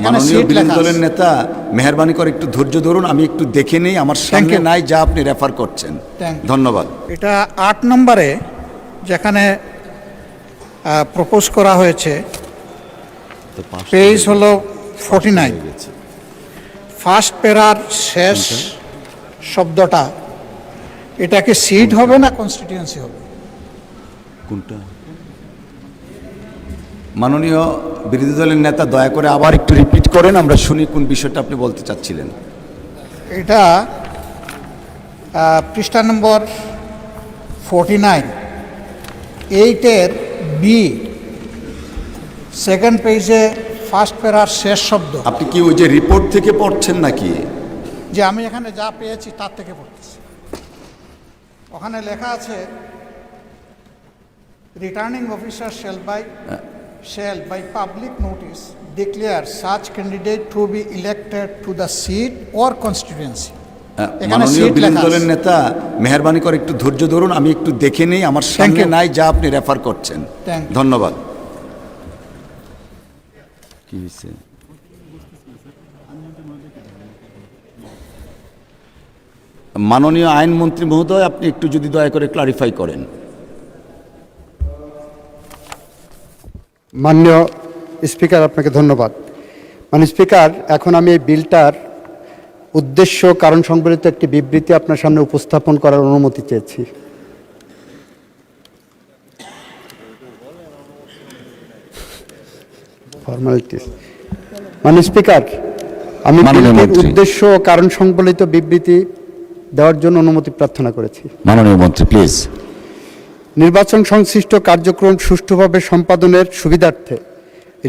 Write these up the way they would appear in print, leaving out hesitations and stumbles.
মাননীয় বিরোধী দলের নেতা মেহরবানি করে একটু ধৈর্য ধরুন, আমি একটু দেখে নেই, আমার সামনে নাই যা আপনি রেফার করছেন। ধন্যবাদ। এটা 8 নম্বরে যেখানে প্রপোজ করা হয়েছে, পেজ হলো 49, ফার্স্ট প্যারার শেষ শব্দটা, এটাকে সিট হবে না কনস্টিটিউয়েন্সি হবে? কোনটা? মাননীয় বিরোধী দলের নেতা দয়া করে আবার একটু রিপিট করেন, আমরা শুনি কোন বিষয়টা আপনি বলতে চাচ্ছিলেন। এটা পৃষ্ঠা নম্বর 49, 8-এর বি, সেকেন্ড পেজে ফার্স্ট প্যারার শেষ শব্দ। আপনি কি ওই যে রিপোর্ট থেকে পড়ছেন নাকি? যে আমি এখানে যা পেয়েছি তার থেকে পড়তেছি। ওখানে লেখা আছে returning officer shall by public notice declare such candidate to be elected to the seat or constituency. মাননীয় বিরোধী দলের নেতা মেহরবানি করে একটু ধৈর্য ধরুন, আমি একটু দেখে নেই, আমার সামনে নাই যা আপনি রেফার করছেন। ধন্যবাদ। কি হয়েছে? মাননীয় আইনমন্ত্রী মহোদয়, আপনি একটু যদি দয়া করে ক্লারিফাই করেন। মাননীয় স্পিকার, আপনাকে ধন্যবাদ। মাননীয় স্পিকার, এখন আমি এই বিলটার উদ্দেশ্য কারণ সংবলিত একটি বিবৃতি আপনার সামনে উপস্থাপন করার অনুমতি চেয়েছি। ফর্মালিটিস। মাননীয় স্পিকার, আমি বিলটির উদ্দেশ্য ও কারণ সংবলিত বিবৃতি দেওয়ার জন্য অনুমতি প্রার্থনা করেছি। মাননীয় মন্ত্রী প্লিজ। নির্বাচন সংশ্লিষ্ট কার্যক্রম সুষ্ঠুভাবে সম্পাদনের সুবিধার্থে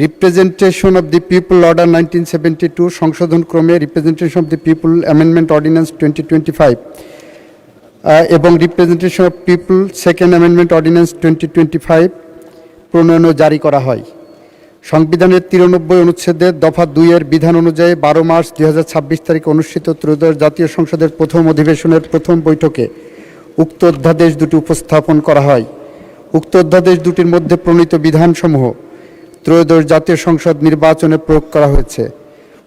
representation of the people order 1972 সংশোধন ক্রমে representation of the people amendment ordinance 2025 এবং representation of people second amendment ordinance 2025 প্রণয়ন জারি করা হয়। সংবিধানের 93 অনুচ্ছেদের দফা 2-এর বিধান অনুযায়ী 12 মার্চ 2026 তারিখে অনুষ্ঠিত ত্রয়োদশ জাতীয় সংসদের প্রথম অধিবেশনের প্রথম বৈঠকে উক্ত অধ্যাদেশ দুটি উপস্থাপন করা হয়। উক্ত অধ্যাদেশ দুটির মধ্যে প্রণীত বিধানসমূহ ত্রয়োদশ জাতীয় সংসদ নির্বাচনে প্রয়োগ করা হয়েছে।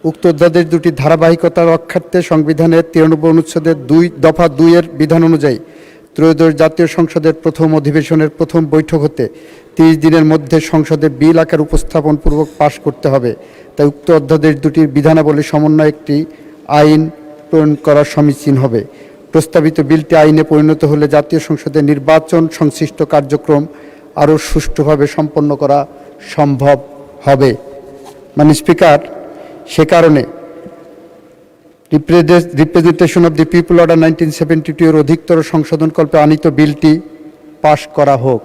উক্ত অধ্যাদেশ দুটি ধারাবাহিকতা রক্ষার্থে সংবিধানের 93 অনুচ্ছেদের দফা 2-এর বিধান অনুযায়ী ত্রয়োদশ জাতীয় সংসদের প্রথম অধিবেশনের প্রথম বৈঠক হতে 30 দিনের মধ্যে সংসদে বিল আকার উপস্থাপন পূর্বক পাশ করতে হবে। তাই উক্ত অধ্যাদেশ দুটির বিধানাবলী সমন্বয়ে একটি আইন প্রণয়ন করা সমীচীন হবে। প্রস্তাবিত বিলটি আইনে পরিণত হলে জাতীয় সংসদের নির্বাচন সংশ্লিষ্ট কার্যক্রম আরও সুষ্ঠুভাবে সম্পন্ন করা সম্ভব হবে। মাননীয় স্পিকার, সে কারণে representation of the people order 1972 এর অধিকতর সংশোধনকল্পে আনিত বিলটি পাশ করা হোক।